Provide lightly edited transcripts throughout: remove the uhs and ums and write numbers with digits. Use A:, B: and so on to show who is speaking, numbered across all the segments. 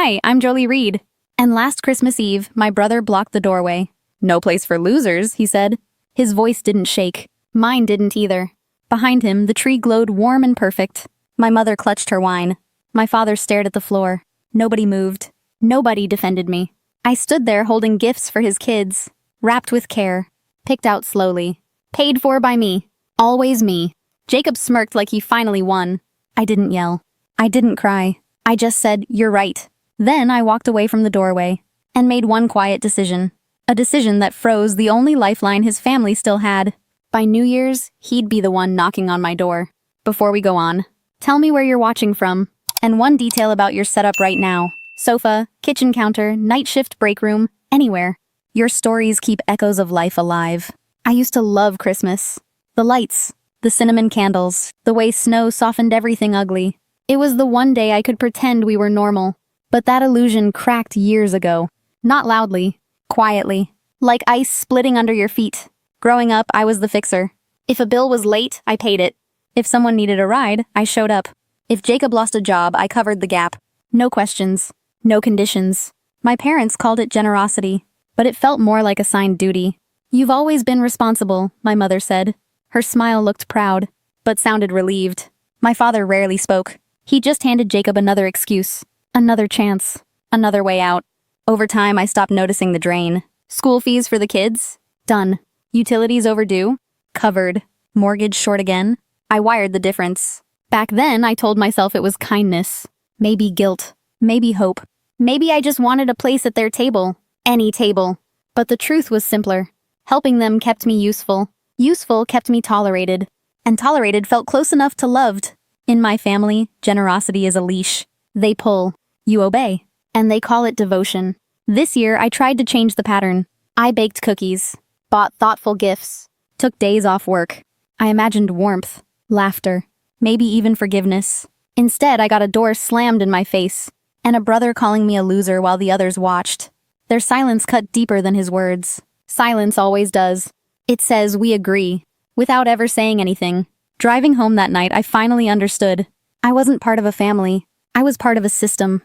A: Hi, I'm Jolie Reed. And last Christmas Eve, my brother blocked the doorway. No place for losers, he said. His voice didn't shake. Mine didn't either. Behind him, the tree glowed warm and perfect. My mother clutched her wine. My father stared at the floor. Nobody moved. Nobody defended me. I stood there holding gifts for his kids, wrapped with care, picked out slowly, paid for by me. Always me. Jacob smirked like he finally won. I didn't yell. I didn't cry. I just said, "You're right." Then I walked away from the doorway and made one quiet decision. A decision that froze the only lifeline his family still had. By New Year's, he'd be the one knocking on my door. Before we go on, tell me where you're watching from, and one detail about your setup right now. Sofa, kitchen counter, night shift break room, anywhere. Your stories keep echoes of life alive. I used to love Christmas. The lights, the cinnamon candles, the way snow softened everything ugly. It was the one day I could pretend we were normal. But that illusion cracked years ago. Not loudly, quietly, like ice splitting under your feet. Growing up, I was the fixer. If a bill was late, I paid it. If someone needed a ride, I showed up. If Jacob lost a job, I covered the gap. No questions. No conditions. My parents called it generosity, but it felt more like assigned duty. "You've always been responsible," my mother said. Her smile looked proud, but sounded relieved. My father rarely spoke. He just handed Jacob another excuse, another chance, another way out. Over time, I stopped noticing the drain. School fees for the kids? Done. Utilities overdue? Covered. Mortgage short again? I wired the difference. Back then, I told myself it was kindness. Maybe guilt. Maybe hope. Maybe I just wanted a place at their table. Any table. But the truth was simpler. Helping them kept me useful. Useful kept me tolerated. And tolerated felt close enough to loved. In my family, generosity is a leash. They pull. You obey. And they call it devotion. This year, I tried to change the pattern. I baked cookies. Bought thoughtful gifts. Took days off work. I imagined warmth. Laughter. Maybe even forgiveness. Instead, I got a door slammed in my face. And a brother calling me a loser while the others watched. Their silence cut deeper than his words. Silence always does. It says, "We agree," without ever saying anything. Driving home that night, I finally understood. I wasn't part of a family. I was part of a system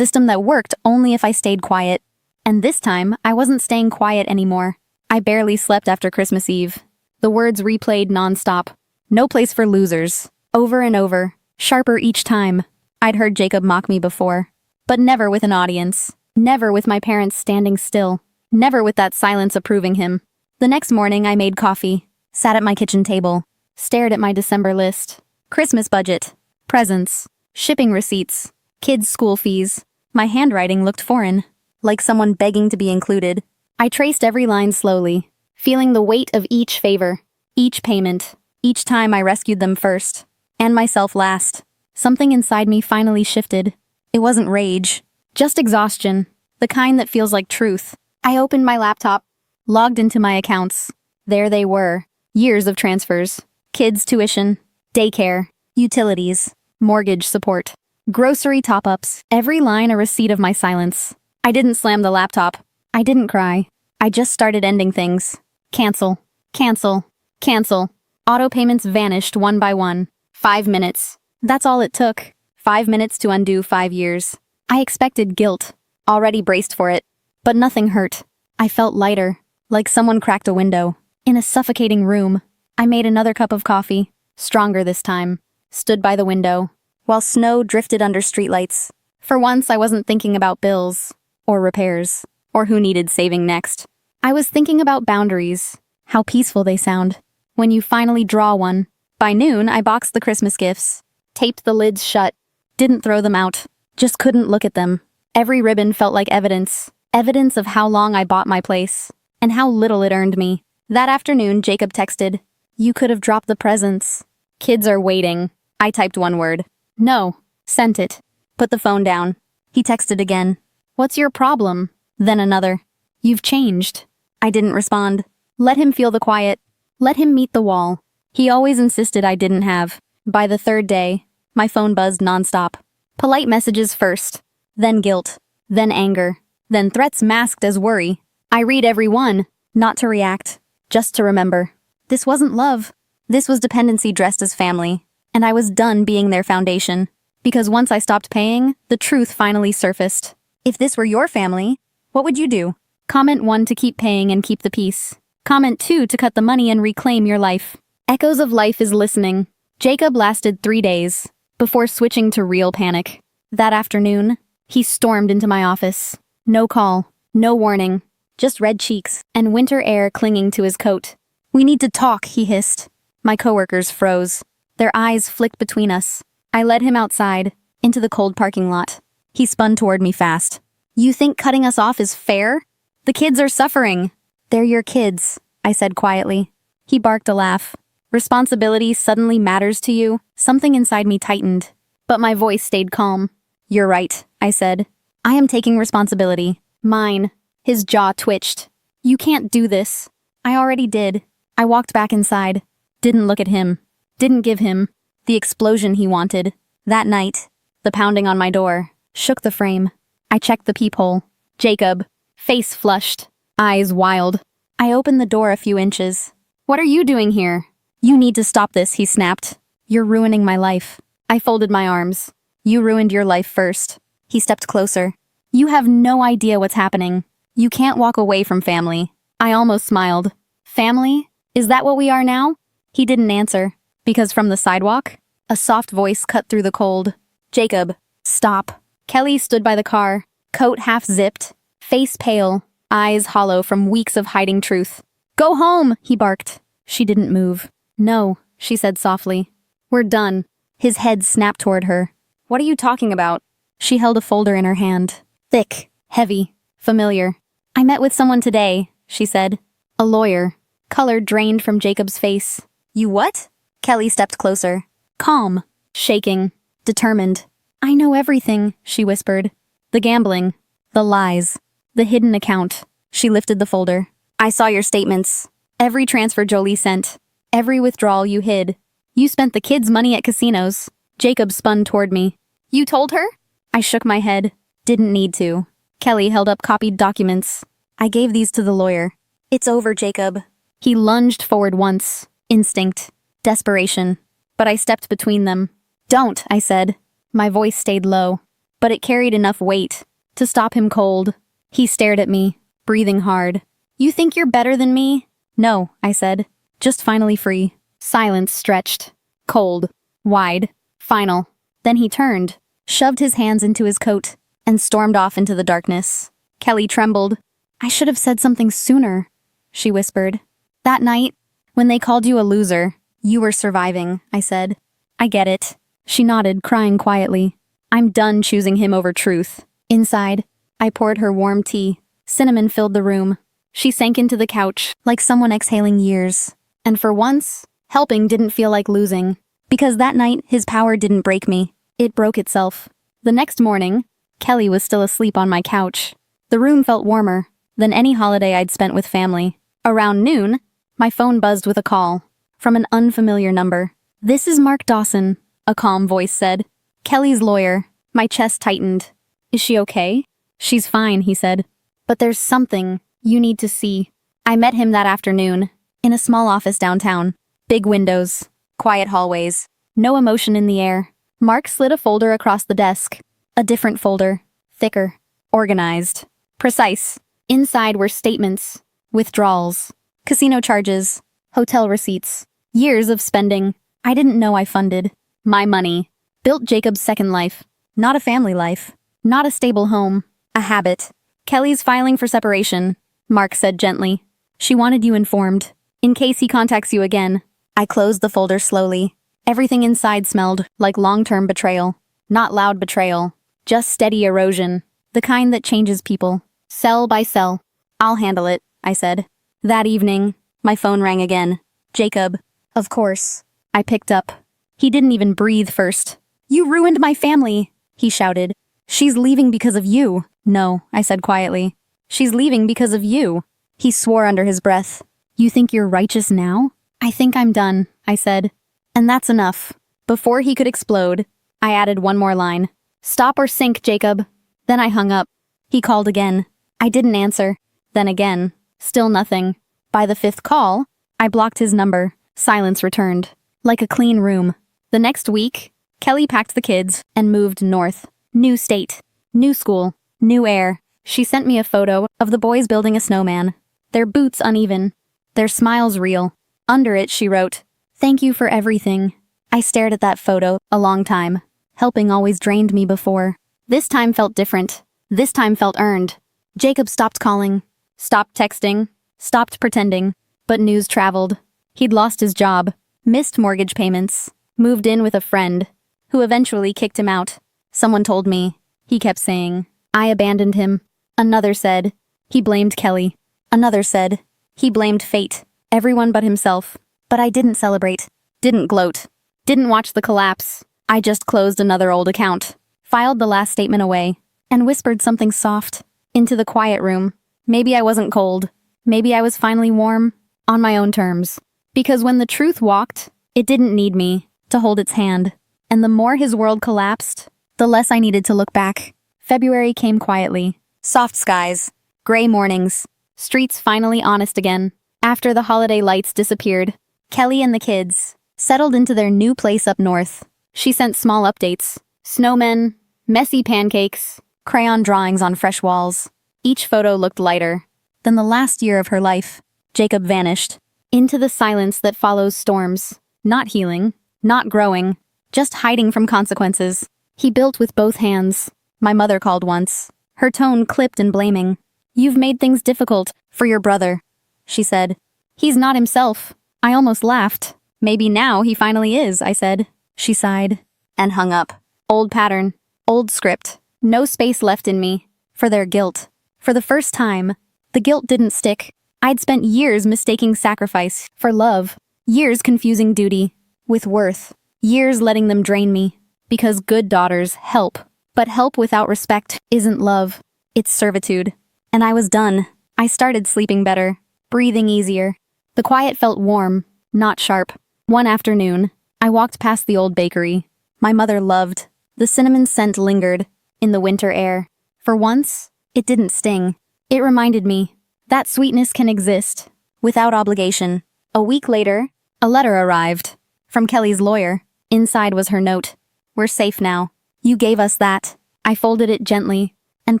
A: that worked only if I stayed quiet. And this time, I wasn't staying quiet anymore. I barely slept after Christmas Eve. The words replayed nonstop. No place for losers. Over and over. Sharper each time. I'd heard Jacob mock me before. But never with an audience. Never with my parents standing still. Never with that silence approving him. The next morning, I made coffee. Sat at my kitchen table. Stared at my December list. Christmas budget. Presents. Shipping receipts. Kids' school fees. My handwriting looked foreign. Like someone begging to be included. I traced every line slowly. Feeling the weight of each favor. Each payment. Each time I rescued them first. And myself last. Something inside me finally shifted. It wasn't rage. Just exhaustion. The kind that feels like truth. I opened my laptop. Logged into my accounts. There they were. Years of transfers. Kids' tuition. Daycare. Utilities. Mortgage support. Grocery top-ups. Every line a receipt of my silence. I didn't slam the laptop. I didn't cry. I just started ending things. Cancel. Cancel. Cancel. Auto payments vanished one by one. 5 minutes. That's all it took. 5 minutes to undo 5 years. I expected guilt. Already braced for it. But nothing hurt. I felt lighter. Like someone cracked a window. In a suffocating room. I made another cup of coffee. Stronger this time. Stood by the window. While snow drifted under streetlights. For once, I wasn't thinking about bills. Or repairs. Or who needed saving next. I was thinking about boundaries. How peaceful they sound. When you finally draw one. By noon, I boxed the Christmas gifts. Taped the lids shut. Didn't throw them out. Just couldn't look at them. Every ribbon felt like evidence. Evidence of how long I bought my place. And how little it earned me. That afternoon, Jacob texted, "You could have dropped the presents. Kids are waiting." I typed one word. No. Sent it. Put the phone down. He texted again. "What's your problem?" Then another. "You've changed." I didn't respond. Let him feel the quiet. Let him meet the wall. He always insisted I didn't have. By the third day, my phone buzzed nonstop. Polite messages first. Then guilt. Then anger. Then threats masked as worry. I read every one. Not to react. Just to remember. This wasn't love. This was dependency dressed as family. And I was done being their foundation. Because once I stopped paying, the truth finally surfaced. If this were your family, what would you do? Comment 1 to keep paying and keep the peace. Comment 2 to cut the money and reclaim your life. Echoes of Life is listening. Jacob lasted 3 days before switching to real panic. That afternoon, he stormed into my office. No call, no warning, just red cheeks and winter air clinging to his coat. "We need to talk," he hissed. My coworkers froze. Their eyes flicked between us. I led him outside, into the cold parking lot. He spun toward me fast. "You think cutting us off is fair? The kids are suffering." "They're your kids," I said quietly. He barked a laugh. "Responsibility suddenly matters to you?" Something inside me tightened, but my voice stayed calm. "You're right," I said. "I am taking responsibility. Mine." His jaw twitched. "You can't do this." "I already did." I walked back inside. Didn't look at him. Didn't give him the explosion he wanted. That night, the pounding on my door shook the frame. I checked the peephole. Jacob, face flushed, eyes wild. I opened the door a few inches. "What are you doing here?" "You need to stop this," he snapped. "You're ruining my life." I folded my arms. "You ruined your life first." He stepped closer. "You have no idea what's happening. You can't walk away from family." I almost smiled. "Family? Is that what we are now?" He didn't answer, because from the sidewalk, a soft voice cut through the cold. "Jacob, stop." Kelly stood by the car, coat half-zipped, face pale, eyes hollow from weeks of hiding truth. "Go home," he barked. She didn't move. "No," she said softly. "We're done." His head snapped toward her. "What are you talking about?" She held a folder in her hand. Thick, heavy, familiar. "I met with someone today," she said. "A lawyer." Color drained from Jacob's face. "You what?" Kelly stepped closer. Calm, shaking, determined. "I know everything," she whispered. "The gambling, the lies, the hidden account." She lifted the folder. "I saw your statements. Every transfer Jolie sent. Every withdrawal you hid. You spent the kids' money at casinos." Jacob spun toward me. "You told her?" I shook my head. Didn't need to. Kelly held up copied documents. "I gave these to the lawyer." "It's over, Jacob." He lunged forward once. Instinct. Desperation. But I stepped between them. "Don't," I said. My voice stayed low, but it carried enough weight to stop him cold. He stared at me, breathing hard. "You think you're better than me?" "No," I said. "Just finally free." Silence stretched. Cold. Wide. Final. Then he turned, shoved his hands into his coat, and stormed off into the darkness. Kelly trembled. "I should have said something sooner," she whispered. "That night, when they called you a loser, you were surviving," I said. "I get it." She nodded, crying quietly. "I'm done choosing him over truth." Inside, I poured her warm tea. Cinnamon filled the room. She sank into the couch, like someone exhaling years. And for once, helping didn't feel like losing. Because that night, his power didn't break me. It broke itself. The next morning, Kelly was still asleep on my couch. The room felt warmer than any holiday I'd spent with family. Around noon, my phone buzzed with a call from an unfamiliar number. "This is Mark Dawson," a calm voice said. "Kelly's lawyer." My chest tightened. "Is she okay?" "She's fine," he said. "But there's something you need to see." I met him that afternoon, in a small office downtown. Big windows, quiet hallways, no emotion in the air. Mark slid a folder across the desk. A different folder, thicker, organized, precise. Inside were statements, withdrawals, casino charges, hotel receipts, years of spending I didn't know I funded. My money built Jacob's second life, not a family life, not a stable home, a habit. "Kelly's filing for separation," Mark said gently. "She wanted you informed, in case he contacts you again." I closed the folder slowly. Everything inside smelled like long-term betrayal. Not loud betrayal, just steady erosion, the kind that changes people, cell by cell. "I'll handle it," I said. That evening, my phone rang again. "Jacob." "Of course." I picked up. He didn't even breathe first. "You ruined my family," he shouted. "She's leaving because of you." "No," I said quietly. "She's leaving because of you." He swore under his breath. "You think you're righteous now?" "I think I'm done," I said. "And that's enough." Before he could explode, I added one more line. "Stop or sink, Jacob." Then I hung up. He called again. I didn't answer. Then again. Still nothing. By the fifth call, I blocked his number. Silence returned. Like a clean room. The next week, Kelly packed the kids and moved north. New state. New school. New air. She sent me a photo of the boys building a snowman. Their boots uneven. Their smiles real. Under it, she wrote, "Thank you for everything." I stared at that photo a long time. Helping always drained me before. This time felt different. This time felt earned. Jacob stopped calling. Stopped texting. Stopped pretending. But news traveled. He'd lost his job. Missed mortgage payments. Moved in with a friend. Who eventually kicked him out. Someone told me. He kept saying, "I abandoned him." Another said, he blamed Kelly. Another said, he blamed fate. Everyone but himself. But I didn't celebrate. Didn't gloat. Didn't watch the collapse. I just closed another old account. Filed the last statement away. And whispered something soft. Into the quiet room. Maybe I wasn't cold. Maybe I was finally warm. On my own terms. Because when the truth walked, it didn't need me to hold its hand. And the more his world collapsed, the less I needed to look back. February came quietly. Soft skies. Gray mornings. Streets finally honest again. After the holiday lights disappeared, Kelly and the kids settled into their new place up north. She sent small updates. Snowmen, messy pancakes, crayon drawings on fresh walls. Each photo looked lighter than the last year of her life. Jacob vanished into the silence that follows storms. Not healing, not growing, just hiding from consequences. He built with both hands. My mother called once. Her tone clipped and blaming. "You've made things difficult for your brother," she said. "He's not himself." I almost laughed. "Maybe now he finally is," I said. She sighed and hung up. Old pattern. Old script. No space left in me for their guilt. For the first time, the guilt didn't stick. I'd spent years mistaking sacrifice for love. Years confusing duty with worth. Years letting them drain me. Because good daughters help. But help without respect isn't love. It's servitude. And I was done. I started sleeping better. Breathing easier. The quiet felt warm, not sharp. One afternoon, I walked past the old bakery. My mother loved. The cinnamon scent lingered in the winter air. For once, it didn't sting. It reminded me that sweetness can exist without obligation. A week later, a letter arrived from Kelly's lawyer. Inside was her note. "We're safe now. You gave us that." I folded it gently and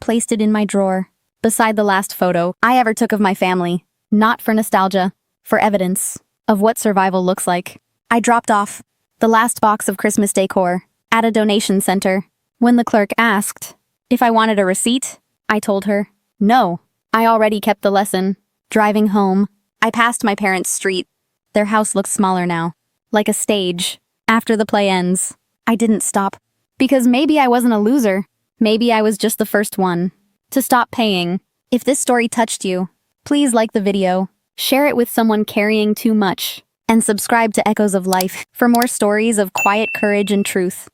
A: placed it in my drawer, beside the last photo I ever took of my family. Not for nostalgia, for evidence of what survival looks like. I dropped off the last box of Christmas decor at a donation center. When the clerk asked if I wanted a receipt, I told her, no, I already kept the lesson. Driving home, I passed my parents' street. Their house looks smaller now, like a stage. After the play ends, I didn't stop. Because maybe I wasn't a loser. Maybe I was just the first one to stop paying. If this story touched you, please like the video, share it with someone carrying too much, and subscribe to Echoes of Life for more stories of quiet courage and truth.